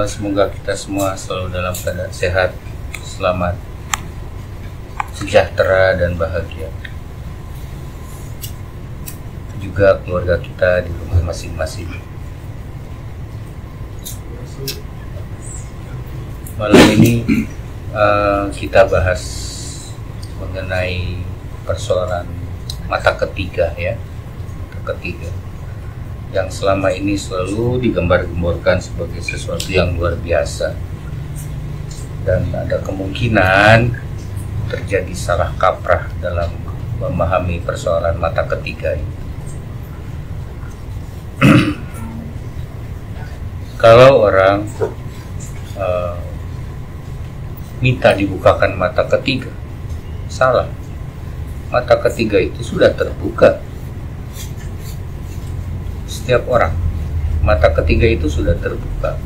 Semoga kita semua selalu dalam keadaan sehat, selamat, sejahtera, dan bahagia. Juga keluarga kita di rumah masing-masing. Malam ini kita bahas mengenai persoalan mata ketiga, ya, mata ketiga yang selama ini selalu digambar-gemborkan sebagai sesuatu yang luar biasa, dan ada kemungkinan terjadi salah kaprah dalam memahami persoalan mata ketiga ini. Kalau orang minta dibukakan mata ketiga, salah. Mata ketiga itu sudah terbuka. Setiap orang, mata ketiga itu sudah terbuka.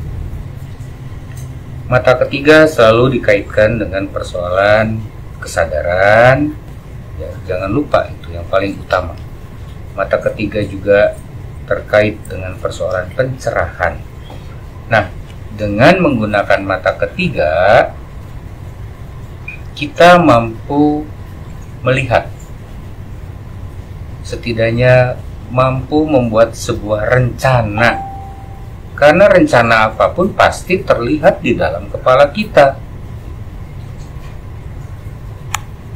Mata ketiga selalu dikaitkan dengan persoalan kesadaran, ya, jangan lupa itu yang paling utama. Mata ketiga juga terkait dengan persoalan pencerahan. Nah, dengan menggunakan mata ketiga, kita mampu melihat, setidaknya mampu membuat sebuah rencana, karena rencana apapun pasti terlihat di dalam kepala kita.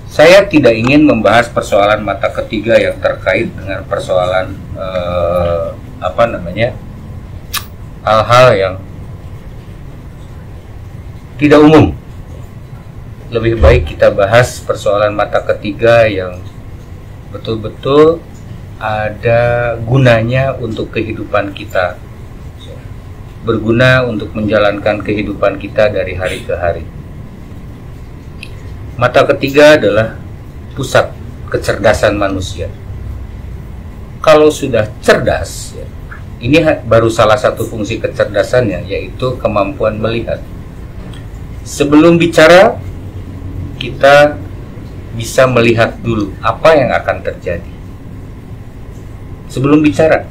Saya tidak ingin membahas persoalan mata ketiga yang terkait dengan persoalan hal-hal yang tidak umum. Lebih baik kita bahas persoalan mata ketiga yang betul-betul ada gunanya untuk kehidupan kita, berguna untuk menjalankan kehidupan kita dari hari ke hari. Mata ketiga adalah pusat kecerdasan manusia. Kalau sudah cerdas, ya, ini baru salah satu fungsi kecerdasannya, yaitu kemampuan melihat. Sebelum bicara, kita bisa melihat dulu apa yang akan terjadi. Sebelum bicara,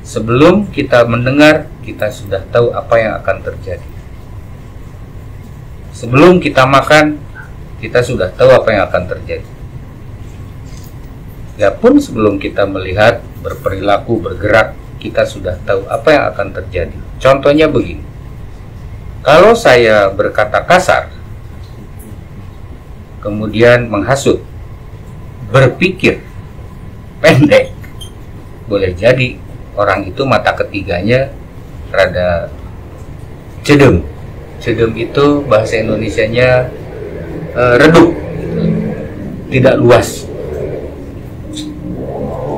sebelum kita mendengar, kita sudah tahu apa yang akan terjadi. Sebelum kita makan, kita sudah tahu apa yang akan terjadi. Ya pun sebelum kita melihat, berperilaku, bergerak, kita sudah tahu apa yang akan terjadi. Contohnya begini, kalau saya berkata kasar, kemudian menghasut, berpikir pendek, boleh jadi orang itu mata ketiganya rada cedem. Cedem itu bahasa Indonesianya redup, tidak luas.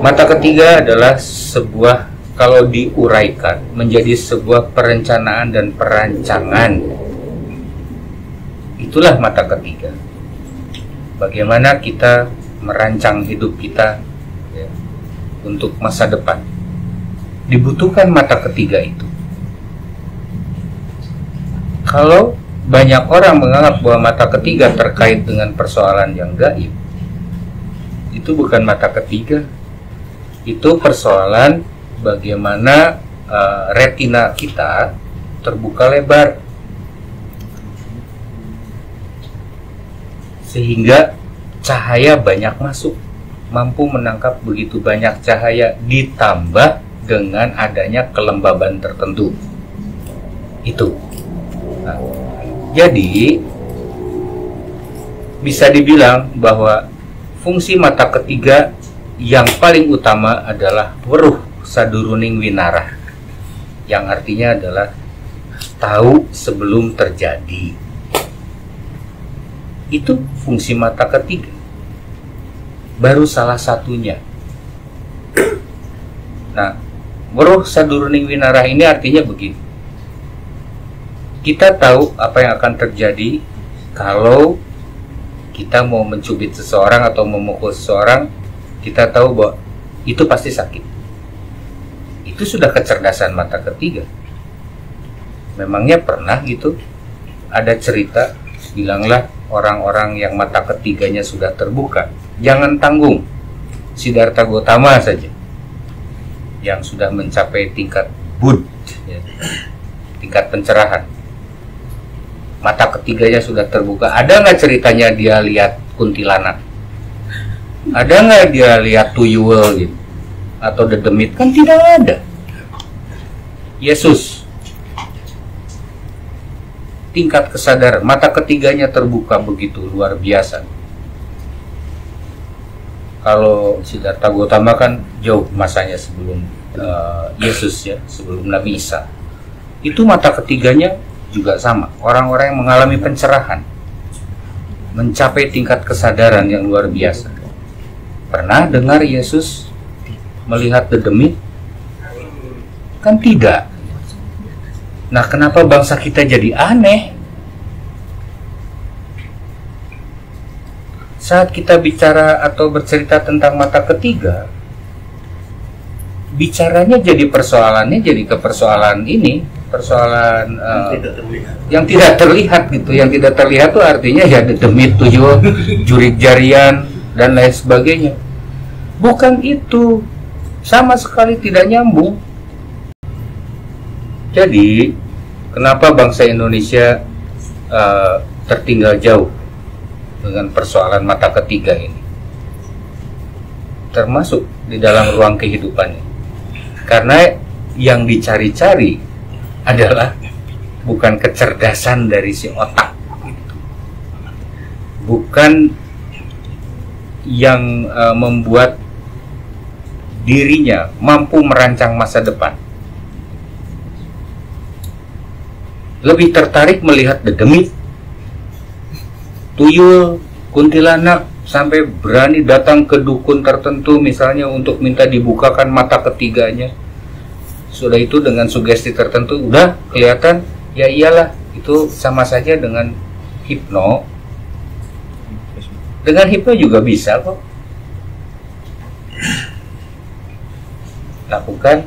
Mata ketiga adalah sebuah, kalau diuraikan menjadi sebuah perencanaan dan perancangan. Itulah mata ketiga. Bagaimana kita merancang hidup kita, ya, untuk masa depan. Dibutuhkan mata ketiga itu. Kalau banyak orang menganggap bahwa mata ketiga terkait dengan persoalan yang gaib, itu bukan mata ketiga. Itu persoalan bagaimana retina kita terbuka lebar, sehingga cahaya banyak masuk, mampu menangkap begitu banyak cahaya, ditambah dengan adanya kelembaban tertentu. Itu. Nah, jadi bisa dibilang bahwa fungsi mata ketiga yang paling utama adalah weruh saduruning winarah, yang artinya adalah tahu sebelum terjadi. Itu fungsi mata ketiga, baru salah satunya. Nah, weruh saduruning winarah ini artinya begini, kita tahu apa yang akan terjadi kalau kita mau mencubit seseorang atau memukul seseorang. Kita tahu bahwa itu pasti sakit. Itu sudah kecerdasan mata ketiga. Memangnya pernah gitu ada cerita, bilanglah orang-orang yang mata ketiganya sudah terbuka, jangan tanggung Siddhartha Gautama saja yang sudah mencapai tingkat Buddha, ya. tingkat pencerahan. Mata ketiganya sudah terbuka. Ada nggak ceritanya dia lihat kuntilanak? Ada nggak dia lihat tuyul gitu? Atau dedemit? Kan tidak ada. Yesus, tingkat kesadaran, mata ketiganya terbuka begitu luar biasa. Kalau Siddhartha Gautama kan jauh masanya sebelum Yesus ya, sebelum Nabi Isa. Itu mata ketiganya juga sama. Orang-orang yang mengalami pencerahan, mencapai tingkat kesadaran yang luar biasa. Pernah dengar Yesus melihat dedemit? Kan tidak. Nah, kenapa bangsa kita jadi aneh? Saat kita bicara atau bercerita tentang mata ketiga, bicaranya jadi persoalannya jadi ke persoalan ini, persoalan yang tidak terlihat gitu. Yang tidak terlihat tuh artinya ya dedemit, tuyul, jurik jarian dan lain sebagainya. Bukan itu, sama sekali tidak nyambung. Jadi kenapa bangsa Indonesia tertinggal jauh dengan persoalan mata ketiga ini, termasuk di dalam ruang kehidupannya? Karena yang dicari-cari adalah bukan kecerdasan dari si otak, bukan yang membuat dirinya mampu merancang masa depan. Lebih tertarik melihat dedemit, tuyul, kuntilanak, sampai berani datang ke dukun tertentu misalnya untuk minta dibukakan mata ketiganya. Sudah itu dengan sugesti tertentu udah kelihatan, ya iyalah, itu sama saja dengan hipno. Dengan hipno juga bisa kok. Lakukan,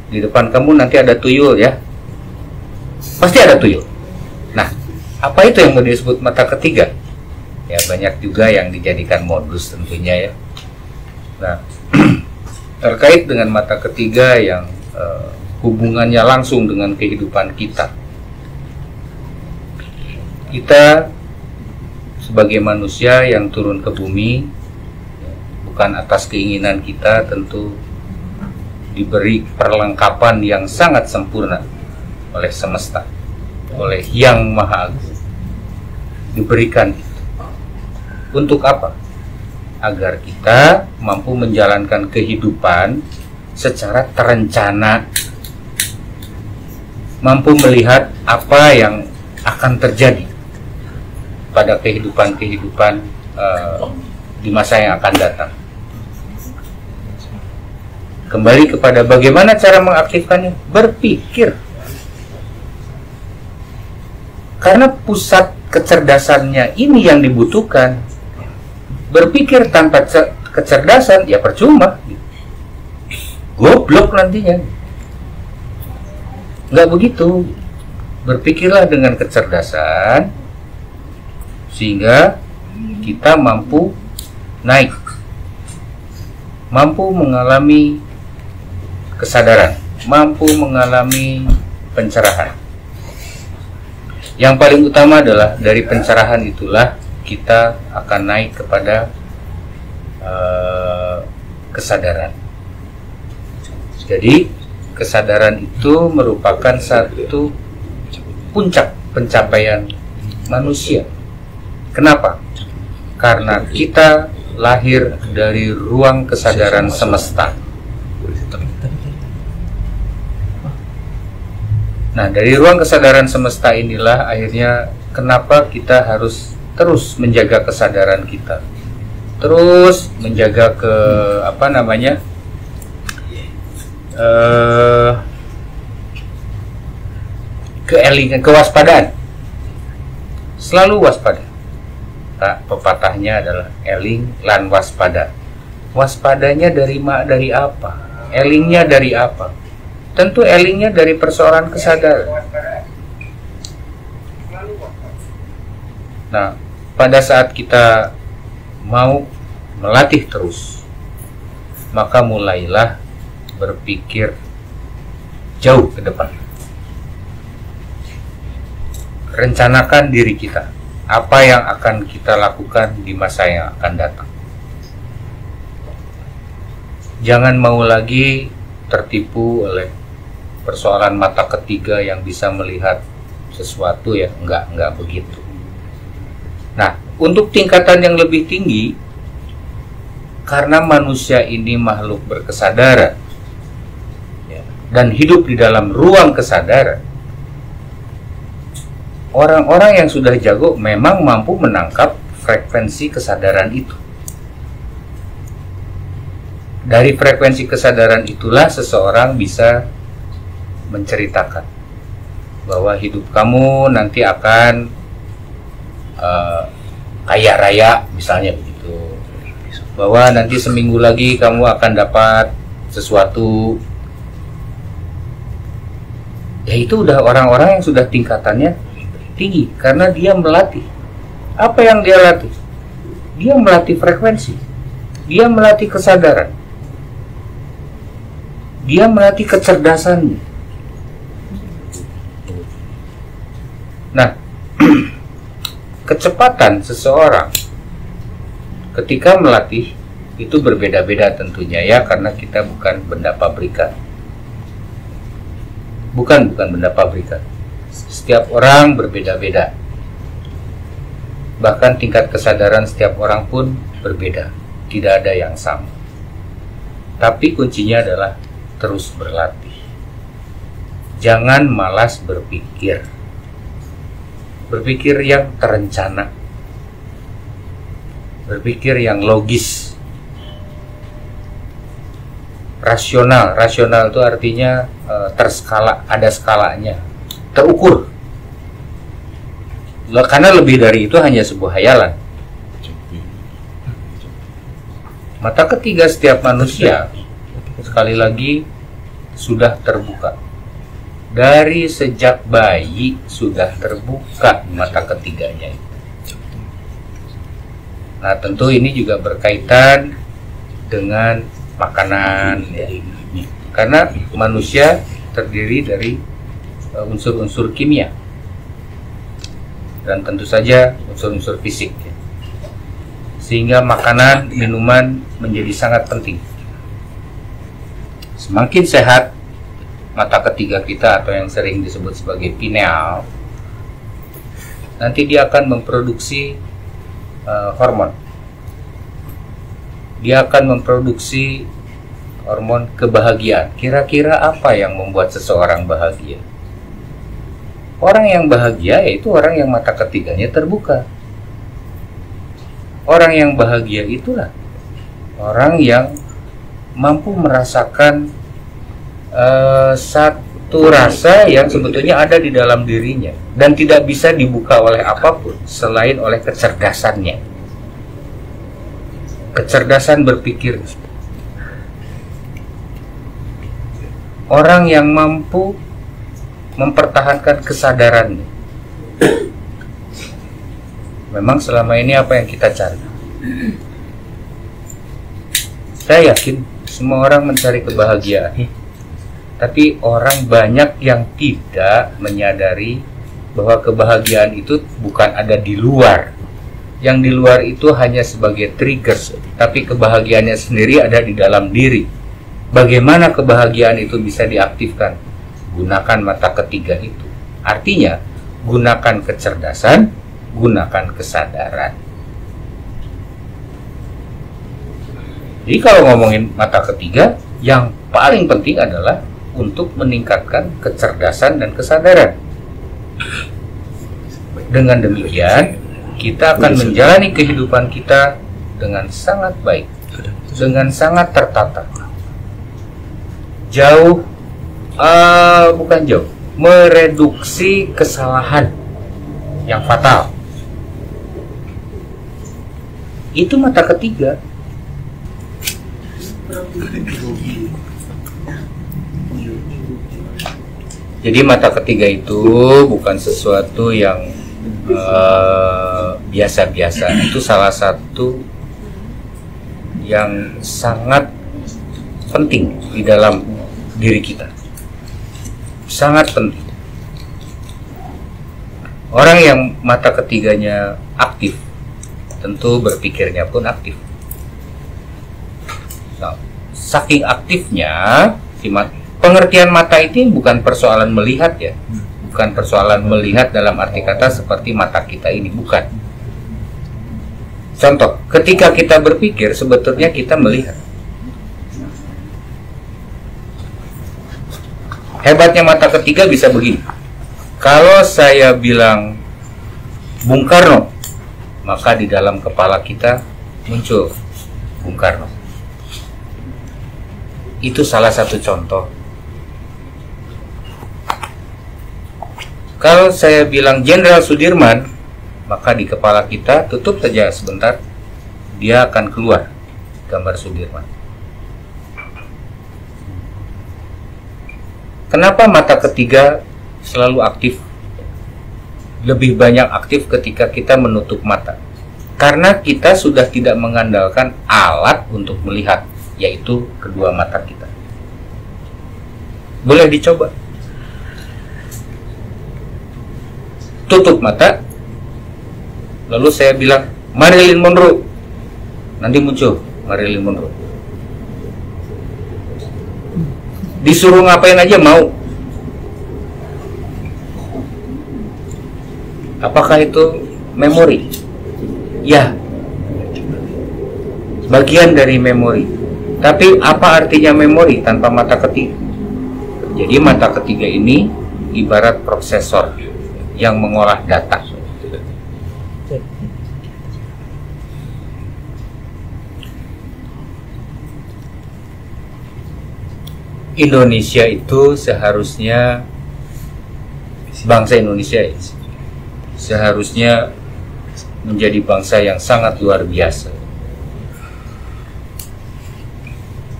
di depan kamu nanti ada tuyul ya, pasti ada tuyul. Nah, apa itu yang mau disebut mata ketiga? Ya banyak juga yang dijadikan modus tentunya ya. Nah, terkait dengan mata ketiga yang hubungannya langsung dengan kehidupan kita. Kita sebagai manusia yang turun ke bumi, bukan atas keinginan kita, tentu diberi perlengkapan yang sangat sempurna oleh semesta, oleh Yang Maha Agung. Diberikan itu. Untuk apa? Agar kita mampu menjalankan kehidupan secara terencana, mampu melihat apa yang akan terjadi pada kehidupan-kehidupan di masa yang akan datang. Kembali kepada bagaimana cara mengaktifkannya, berpikir. Karena pusat kecerdasannya ini yang dibutuhkan. Berpikir tanpa kecerdasan ya percuma, goblok nantinya. Nggak begitu. Berpikirlah dengan kecerdasan sehingga kita mampu naik, mampu mengalami kesadaran, mampu mengalami pencerahan. Yang paling utama adalah dari pencerahan itulah kita akan naik kepada kesadaran. Jadi kesadaran itu merupakan satu puncak pencapaian manusia. Kenapa? Karena kita lahir dari ruang kesadaran semesta. Nah, dari ruang kesadaran semesta inilah akhirnya kenapa kita harus terus menjaga kesadaran kita, terus menjaga keelingan, kewaspadaan, selalu waspada. Nah, pepatahnya adalah eling lan waspada. Waspadanya dari apa? Elingnya dari apa? Tentu elingnya dari persoalan kesadaran. Nah, pada saat kita mau melatih terus, maka mulailah berpikir jauh ke depan. rencanakan diri kita, apa yang akan kita lakukan di masa yang akan datang. Jangan mau lagi tertipu oleh persoalan mata ketiga yang bisa melihat sesuatu ya, enggak begitu. Nah, untuk tingkatan yang lebih tinggi, karena manusia ini makhluk berkesadaran ya, dan hidup di dalam ruang kesadaran, orang-orang yang sudah jago memang mampu menangkap frekuensi kesadaran itu. Dari frekuensi kesadaran itulah seseorang bisa menceritakan bahwa hidup kamu nanti akan kaya raya, misalnya begitu. Bahwa nanti seminggu lagi kamu akan dapat sesuatu. Ya itu udah orang-orang yang sudah tingkatannya tinggi karena dia melatih. Apa yang dia latih? Dia melatih frekuensi. Dia melatih kesadaran. Dia melatih kecerdasannya. Nah, kecepatan seseorang ketika melatih itu berbeda-beda tentunya ya, karena kita bukan benda pabrikan. Bukan benda pabrikan. Setiap orang berbeda-beda. Bahkan tingkat kesadaran setiap orang pun berbeda. Tidak ada yang sama. Tapi kuncinya adalah terus berlatih. Jangan malas berpikir. Berpikir yang terencana. Berpikir yang logis. Rasional. Rasional itu artinya terskala, ada skalanya, terukur. Karena lebih dari itu hanya sebuah hayalan. Mata ketiga setiap manusia sekali lagi sudah terbuka. Dari sejak bayi sudah terbuka mata ketiganya. Nah, tentu ini juga berkaitan dengan makanan ya. Karena manusia terdiri dari unsur-unsur kimia dan tentu saja unsur-unsur fisik ya. Sehingga makanan, minuman menjadi sangat penting. Semakin sehat mata ketiga kita atau yang sering disebut sebagai pineal, nanti dia akan memproduksi hormon. Dia akan memproduksi hormon kebahagiaan. Kira-kira apa yang membuat seseorang bahagia? Orang yang bahagia yaitu orang yang mata ketiganya terbuka. Orang yang bahagia itulah orang yang mampu merasakan satu rasa yang sebetulnya ada di dalam dirinya dan tidak bisa dibuka oleh apapun selain oleh kecerdasannya. Kecerdasan berpikir. Orang yang mampu mempertahankan kesadarannya. Memang selama ini apa yang kita cari? Saya yakin semua orang mencari kebahagiaan. Tapi orang banyak yang tidak menyadari bahwa kebahagiaan itu bukan ada di luar. Yang di luar itu hanya sebagai trigger, tapi kebahagiaannya sendiri ada di dalam diri. Bagaimana kebahagiaan itu bisa diaktifkan? Gunakan mata ketiga itu. Artinya, gunakan kecerdasan, gunakan kesadaran. Jadi kalau ngomongin mata ketiga, yang paling penting adalah untuk meningkatkan kecerdasan dan kesadaran. Dengan demikian, kita akan menjalani kehidupan kita dengan sangat baik, dengan sangat tertata. Mereduksi kesalahan yang fatal. Itu mata ketiga. Jadi mata ketiga itu bukan sesuatu yang biasa-biasa. Itu salah satu yang sangat penting di dalam diri kita. Sangat penting. Orang yang mata ketiganya aktif, tentu berpikirnya pun aktif. Nah, saking aktifnya, pengertian mata ini bukan persoalan melihat ya, bukan persoalan melihat dalam arti kata seperti mata kita ini, bukan. Contoh, ketika kita berpikir sebetulnya kita melihat. Hebatnya mata ketiga bisa begini. Kalau saya bilang Bung Karno, maka di dalam kepala kita muncul Bung Karno. Itu salah satu contoh. Kalau saya bilang Jenderal Sudirman, maka di kepala kita, tutup saja sebentar, dia akan keluar gambar Sudirman. Kenapa mata ketiga selalu aktif? Lebih banyak aktif ketika kita menutup mata. Karena kita sudah tidak mengandalkan alat untuk melihat, yaitu kedua mata kita. Boleh dicoba. Tutup mata, lalu saya bilang Marilyn Monroe, nanti muncul Marilyn Monroe. Disuruh ngapain aja mau. Apakah itu memori? Ya, bagian dari memori. Tapi apa artinya memori tanpa mata ketiga? Jadi mata ketiga ini ibarat prosesor yang mengolah data. Indonesia itu seharusnya, bangsa Indonesia seharusnya menjadi bangsa yang sangat luar biasa.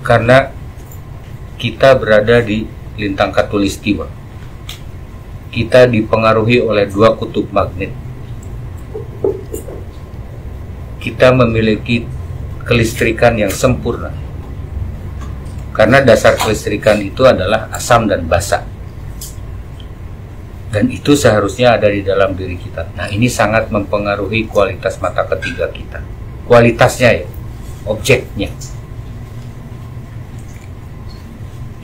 Karena kita berada di lintang khatulistiwa. Kita dipengaruhi oleh dua kutub magnet. Kita memiliki kelistrikan yang sempurna. Karena dasar kelistrikan itu adalah asam dan basa. Dan itu seharusnya ada di dalam diri kita. Nah, ini sangat mempengaruhi kualitas mata ketiga kita. Kualitasnya ya, objeknya.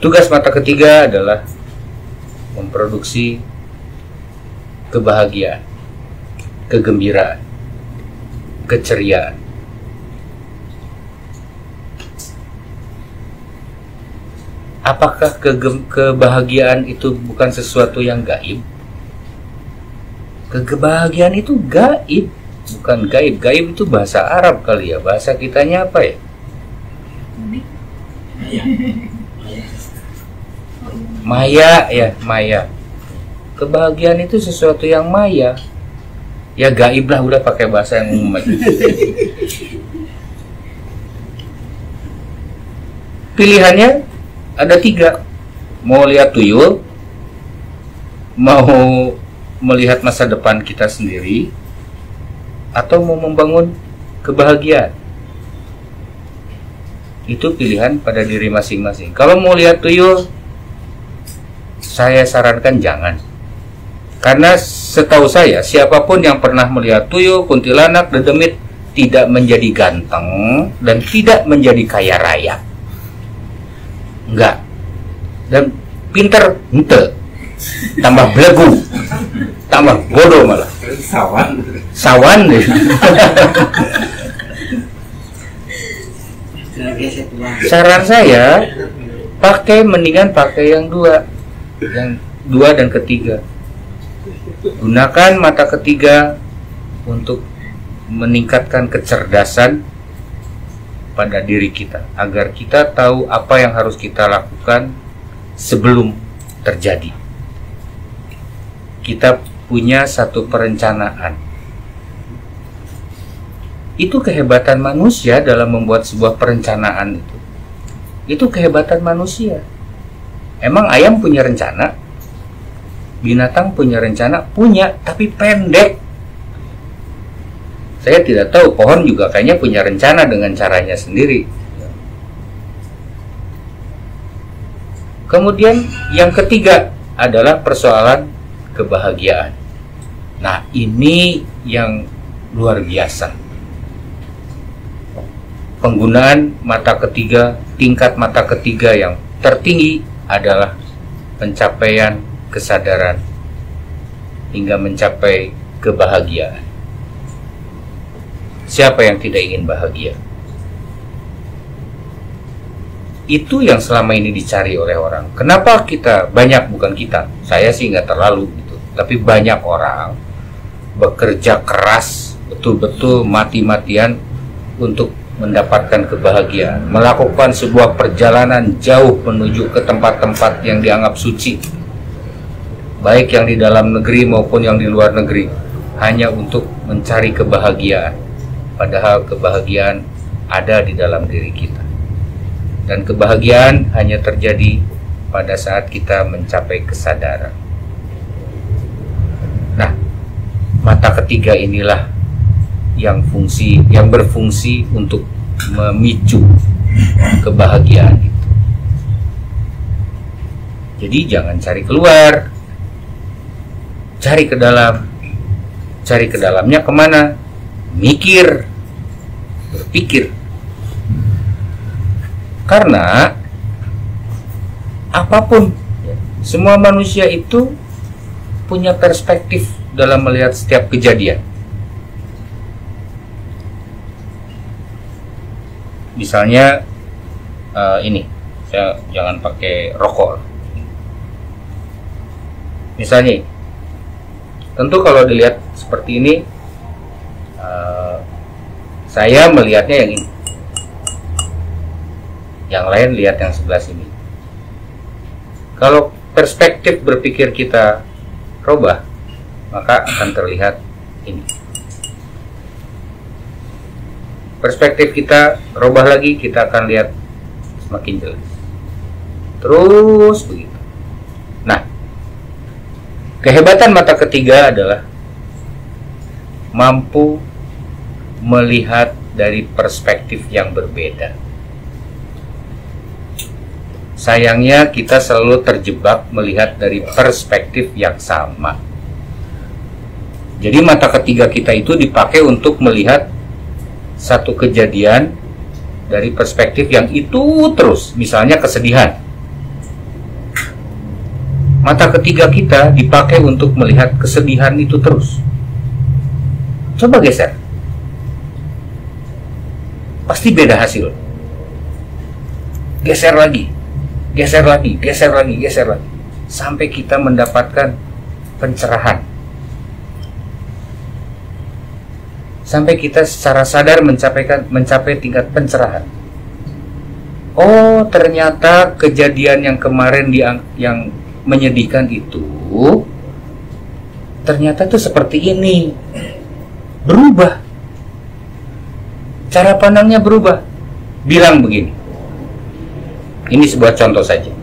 Tugas mata ketiga adalah memproduksi kebahagiaan, kegembiraan, keceriaan. Apakah kebahagiaan itu bukan sesuatu yang gaib? Kebahagiaan itu gaib, bukan gaib. Gaib itu bahasa Arab kali ya. Bahasa kitanya apa ya? Maya ya, maya. Kebahagiaan itu sesuatu yang maya. Ya gaib lah, udah pakai bahasa yang umum aja. Pilihannya ada 3. Mau lihat tuyul, mau melihat masa depan kita sendiri, atau mau membangun kebahagiaan. Itu pilihan pada diri masing-masing. Kalau mau lihat tuyul, saya sarankan jangan. Karena setahu saya, siapapun yang pernah melihat tuyul, kuntilanak, dedemit tidak menjadi ganteng dan tidak menjadi kaya raya. Enggak. Dan pinter, ente. Tambah belegu. Tambah bodoh malah. Sawan deh. Saran saya, mendingan pakai yang 2. Yang 2 dan ketiga. Gunakan mata ketiga untuk meningkatkan kecerdasan pada diri kita, agar kita tahu apa yang harus kita lakukan sebelum terjadi. Kita punya satu perencanaan. Itu kehebatan manusia dalam membuat sebuah perencanaan itu. Itu kehebatan manusia. Emang ayam punya rencana? Binatang punya rencana? Punya, tapi pendek. Saya tidak tahu, pohon juga kayaknya punya rencana dengan caranya sendiri. Kemudian yang ketiga adalah persoalan kebahagiaan. Nah, ini yang luar biasa. Penggunaan mata ketiga, tingkat mata ketiga yang tertinggi adalah pencapaian kesadaran hingga mencapai kebahagiaan. Siapa yang tidak ingin bahagia? Itu yang selama ini dicari oleh orang. Kenapa kita banyak, bukan kita, saya sih nggak terlalu gitu, tapi banyak orang bekerja keras betul-betul mati-matian untuk mendapatkan kebahagiaan, melakukan sebuah perjalanan jauh menuju ke tempat-tempat yang dianggap suci, baik yang di dalam negeri maupun yang di luar negeri, hanya untuk mencari kebahagiaan. Padahal kebahagiaan ada di dalam diri kita. Dan kebahagiaan hanya terjadi pada saat kita mencapai kesadaran. Nah, mata ketiga inilah yang berfungsi untuk memicu kebahagiaan itu. Jadi jangan cari keluar, cari ke dalam. Cari ke dalamnya kemana? Mikir, berpikir. Karena apapun, semua manusia itu punya perspektif dalam melihat setiap kejadian. Misalnya ini, saya jangan pakai rokok. Misalnya, tentu kalau dilihat seperti ini, saya melihatnya yang ini. Yang lain lihat yang sebelah sini. Kalau perspektif berpikir kita rubah, maka akan terlihat ini. Perspektif kita rubah lagi, kita akan lihat semakin jelas. Terus begitu. Nah, kehebatan mata ketiga adalah mampu melihat dari perspektif yang berbeda. Sayangnya kita selalu terjebak melihat dari perspektif yang sama. Jadi mata ketiga kita itu dipakai untuk melihat satu kejadian dari perspektif yang itu terus. Misalnya kesedihan. Mata ketiga kita dipakai untuk melihat kesedihan itu terus. Coba geser. Pasti beda hasil. Geser lagi. Geser lagi, geser lagi, geser lagi, sampai kita mendapatkan pencerahan. Sampai kita secara sadar mencapai tingkat pencerahan. Oh, ternyata kejadian yang kemarin yang menyedihkan itu ternyata tuh seperti ini. Berubah. Cara pandangnya berubah. Bilang begini. Ini sebuah contoh saja.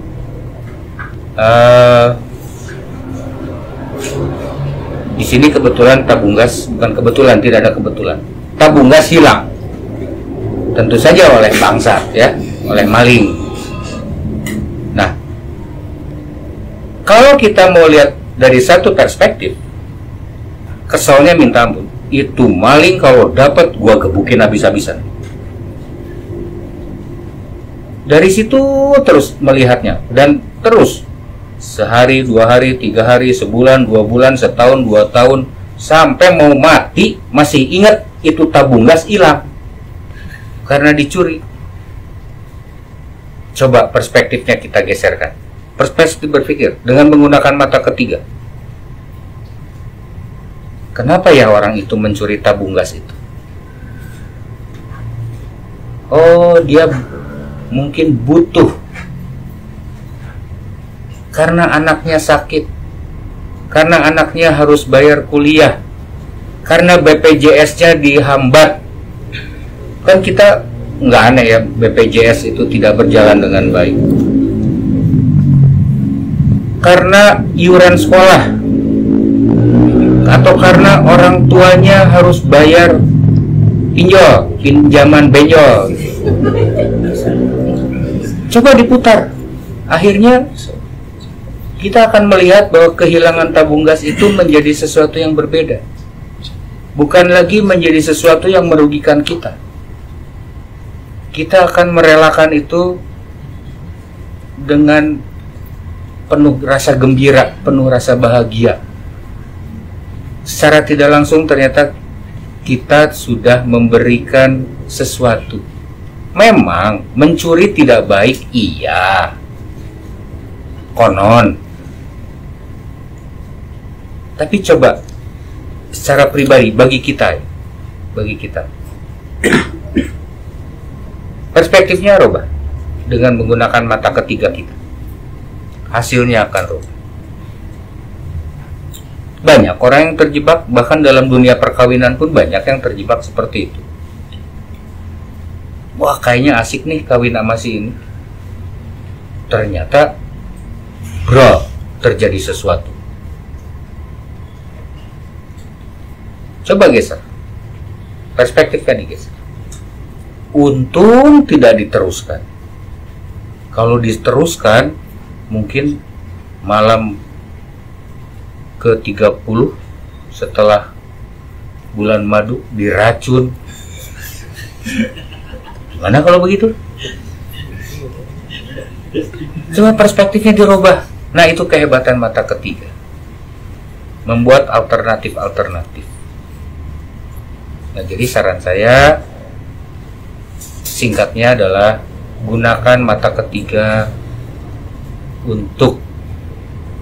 Di sini kebetulan tabung gas, bukan kebetulan, tidak ada kebetulan. Tabung gas hilang. Tentu saja oleh bangsat, ya, oleh maling. Nah, kalau kita mau lihat dari satu perspektif, keselnya minta ampun. Itu maling kalau dapat gua gebukin habis-habisan. Dari situ terus melihatnya, dan terus sehari, 2 hari, 3 hari, sebulan, 2 bulan, setahun, 2 tahun, sampai mau mati masih ingat itu tabung gas hilang karena dicuri. Coba perspektifnya kita geserkan. Perspektif berpikir dengan menggunakan mata ketiga. Kenapa ya orang itu mencuri tabung gas itu? Oh, dia mungkin butuh karena anaknya sakit, karena anaknya harus bayar kuliah, karena BPJS-nya dihambat. Kan kita nggak aneh ya, BPJS itu tidak berjalan dengan baik. Karena iuran sekolah, atau karena orang tuanya harus bayar pinjaman benjol. Coba diputar, akhirnya kita akan melihat bahwa kehilangan tabung gas itu menjadi sesuatu yang berbeda. Bukan lagi menjadi sesuatu yang merugikan kita. Kita akan merelakan itu dengan penuh rasa gembira, penuh rasa bahagia. Secara tidak langsung ternyata kita sudah memberikan sesuatu. Memang mencuri tidak baik, iya, konon. Tapi coba secara pribadi bagi kita perspektifnya rubah dengan menggunakan mata ketiga kita. Hasilnya akan rubah. Banyak orang yang terjebak, bahkan dalam dunia perkawinan pun banyak yang terjebak seperti itu. Wah, kayaknya asik nih kawin sama si ini. Ternyata bro, terjadi sesuatu. Coba geser, perspektifnya digeser. Untung tidak diteruskan. Kalau diteruskan, mungkin malam ke-30 setelah bulan madu diracun. Gimana kalau begitu? Coba perspektifnya dirubah. Nah, itu kehebatan mata ketiga. Membuat alternatif-alternatif. Nah, jadi saran saya singkatnya adalah gunakan mata ketiga untuk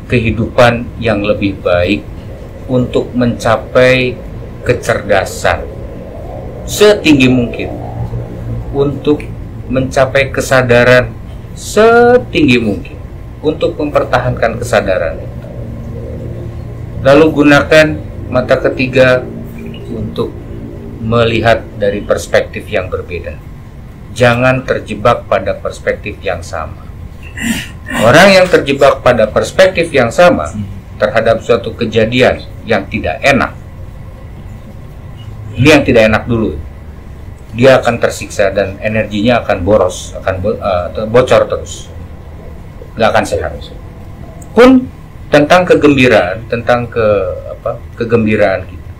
kehidupan yang lebih baik, untuk mencapai kecerdasan setinggi mungkin, untuk mencapai kesadaran setinggi mungkin, untuk mempertahankan kesadaran itu. Lalu gunakan mata ketiga untuk melihat dari perspektif yang berbeda. Jangan terjebak pada perspektif yang sama. Orang yang terjebak pada perspektif yang sama terhadap suatu kejadian yang tidak enak, ini yang tidak enak dulu, dia akan tersiksa dan energinya akan boros, akan bocor terus, nggak akan sehat. Pun tentang kegembiraan, tentang kegembiraan kita,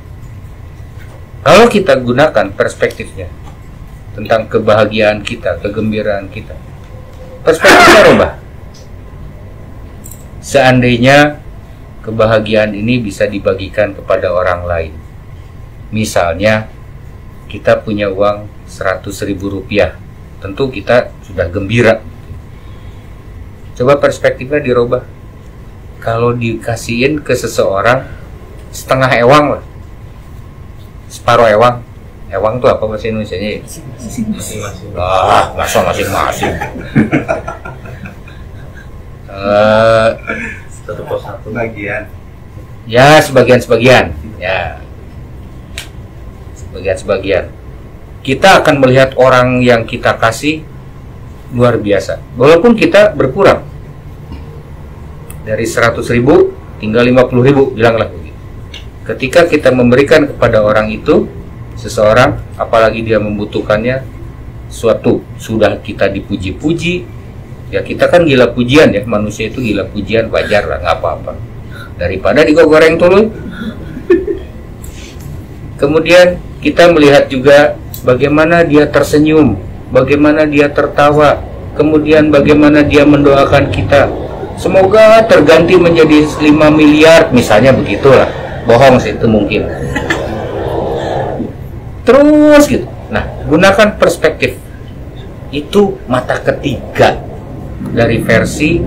kalau kita gunakan perspektifnya tentang kebahagiaan kita, kegembiraan kita, perspektifnya rubah. Seandainya kebahagiaan ini bisa dibagikan kepada orang lain, misalnya kita punya uang 100.000 rupiah, tentu kita sudah gembira. Coba perspektifnya dirubah. Kalau dikasihin ke seseorang setengah ewang lah, separuh ewang. Ewang tuh apa bahasa Indonesianya? Masing-masing. Ah, masa masing-masing. Satu bagian. Ya, sebagian-sebagian. Ya, sebagian-sebagian. Kita akan melihat orang yang kita kasih luar biasa. Walaupun kita berkurang dari 100.000 tinggal 50.000, bilanglah begitu. Ketika kita memberikan kepada orang itu, seseorang, apalagi dia membutuhkannya, suatu sudah kita dipuji-puji, ya kita kan gila pujian ya, manusia itu gila pujian, wajar lah, nggak apa-apa, daripada digoreng dulu. Kemudian kita melihat juga bagaimana dia tersenyum, bagaimana dia tertawa, kemudian bagaimana dia mendoakan kita, semoga terganti menjadi 5 miliar misalnya, begitulah. Bohong sih itu mungkin. Terus gitu. Nah, gunakan perspektif. Itu mata ketiga dari versi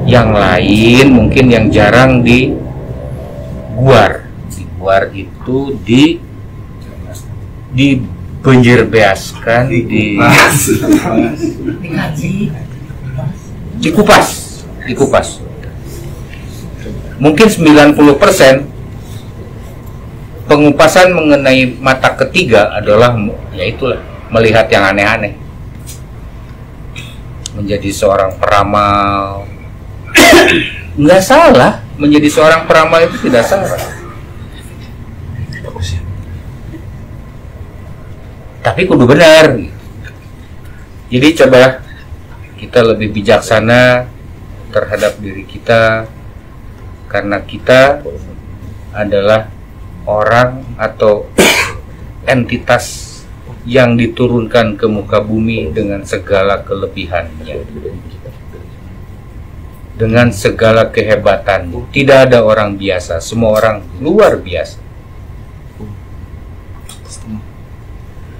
yang lain, mungkin yang jarang diguar. Diguar itu dibenjerbeaskan, dikupas. Mungkin 90% pengupasan mengenai mata ketiga adalah, ya itulah, melihat yang aneh-aneh, menjadi seorang peramal. Nggak salah, menjadi seorang peramal itu tidak salah. Tapi kudu benar. Jadi coba kita lebih bijaksana terhadap diri kita, karena kita adalah orang atau entitas yang diturunkan ke muka bumi dengan segala kelebihannya, dengan segala kehebatannya. Tidak ada orang biasa, semua orang luar biasa.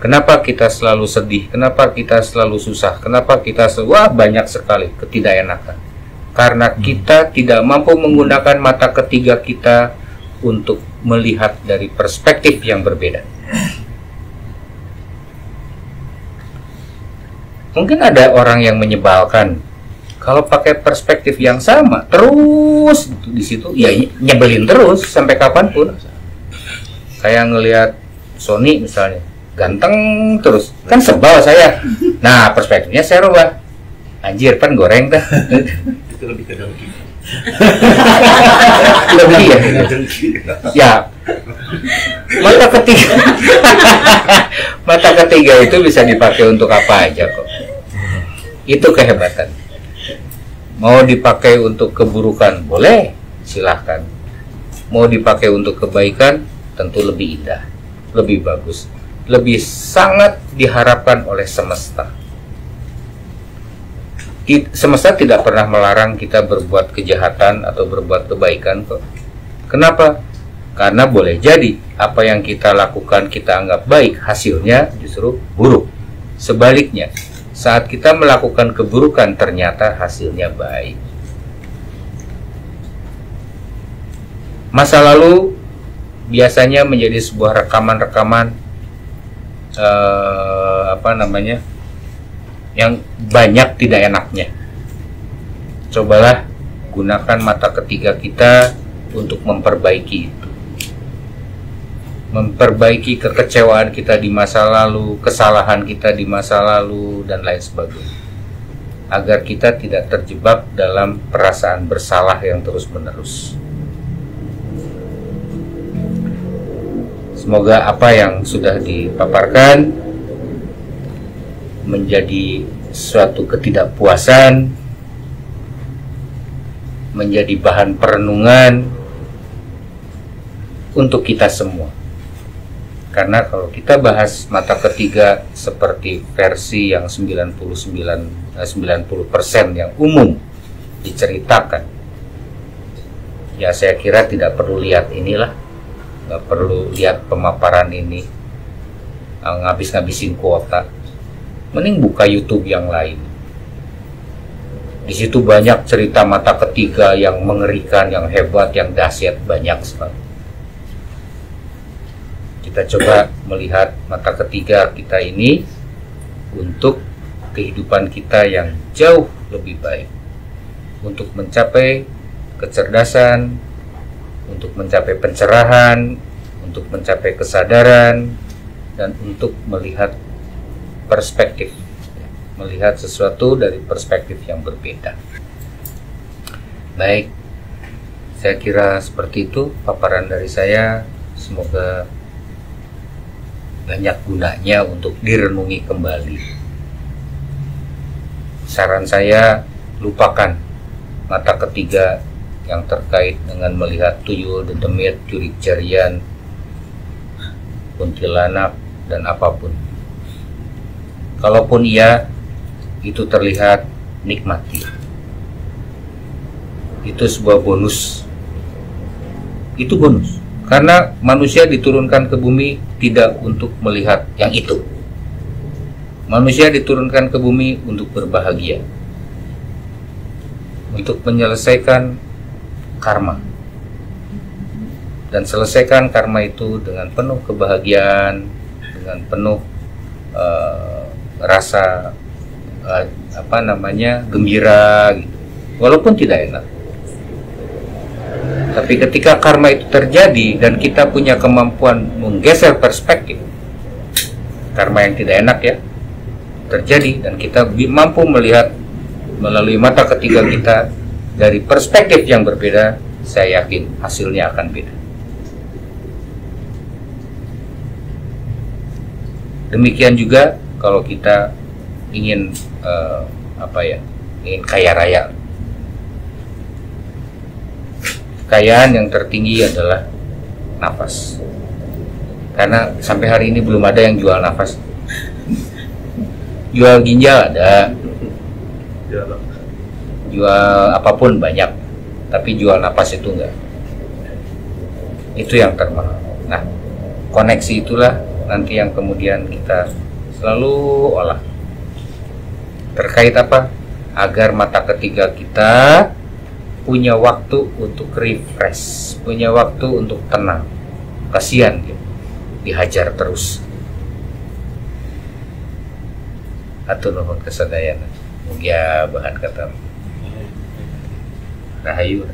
Kenapa kita selalu sedih? Kenapa kita selalu susah? Kenapa kita banyak sekali ketidakenakan? Karena kita tidak mampu menggunakan mata ketiga kita untuk melihat dari perspektif yang berbeda. Mungkin ada orang yang menyebalkan kalau pakai perspektif yang sama terus di situ, ya nyebelin terus sampai kapanpun. Kayak ngelihat Sony misalnya, ganteng terus, kan sebal saya. Nah, perspektifnya saya rubah. Anjir, pan goreng dah. Itu lebih ke dengki. Lebih ya? Ya. Mata ketiga. Mata ketiga itu bisa dipakai untuk apa aja kok. Itu kehebatan. Mau dipakai untuk keburukan, boleh, silahkan. Mau dipakai untuk kebaikan, tentu lebih indah, lebih bagus, lebih sangat diharapkan oleh semesta. Semesta tidak pernah melarang kita berbuat kejahatan atau berbuat kebaikan kok. Kenapa? Karena boleh jadi apa yang kita lakukan kita anggap baik, hasilnya justru buruk. Sebaliknya, saat kita melakukan keburukan ternyata hasilnya baik. Masa lalu biasanya menjadi sebuah rekaman-rekaman yang banyak tidak enaknya. Cobalah gunakan mata ketiga kita untuk memperbaiki itu. Memperbaiki kekecewaan kita di masa lalu, kesalahan kita di masa lalu, dan lain sebagainya. Agar kita tidak terjebak dalam perasaan bersalah yang terus-menerus. Semoga apa yang sudah dipaparkan menjadi suatu ketidakpuasan, menjadi bahan perenungan untuk kita semua. Karena kalau kita bahas mata ketiga seperti versi yang 90% yang umum diceritakan, ya saya kira tidak perlu lihat inilah, nggak perlu lihat pemaparan ini, ngabis-ngabisin kuota. Mending buka YouTube yang lain. Di situ banyak cerita mata ketiga yang mengerikan, yang hebat, yang dahsyat, banyak sekali. Kita coba melihat mata ketiga kita ini untuk kehidupan kita yang jauh lebih baik, untuk mencapai kecerdasan, untuk mencapai pencerahan, untuk mencapai kesadaran, dan untuk melihat perspektif, melihat sesuatu dari perspektif yang berbeda. Baik, saya kira seperti itu paparan dari saya. Semoga banyak gunanya untuk direnungi kembali. Saran saya, lupakan mata ketiga yang terkait dengan melihat tuyul, dedemit, jurik-jarian, kuntilanak, dan apapun. Kalaupun iya, itu terlihat, nikmati. Itu sebuah bonus. Itu bonus. Karena manusia diturunkan ke bumi tidak untuk melihat yang itu. Manusia diturunkan ke bumi untuk berbahagia. Untuk menyelesaikan karma. Dan selesaikan karma itu dengan penuh kebahagiaan, dengan penuh rasa gembira gitu. Walaupun tidak enak. Tapi ketika karma itu terjadi dan kita punya kemampuan menggeser perspektif, karma yang tidak enak ya terjadi, dan kita mampu melihat melalui mata ketiga kita dari perspektif yang berbeda, saya yakin hasilnya akan beda. Demikian juga kalau kita ingin ingin kaya raya, kekayaan yang tertinggi adalah nafas. Karena sampai hari ini belum ada yang jual nafas. Jual ginjal ada, jual apapun banyak, tapi jual nafas itu enggak. Itu yang termahal. Nah, koneksi itulah nanti yang kemudian kita selalu olah. Terkait apa? Agar mata ketiga kita punya waktu untuk refresh, punya waktu untuk tenang. Kasihan dia, dihajar terus. Atur nuhun kesadayana. Mugia bahan kata Rahayu.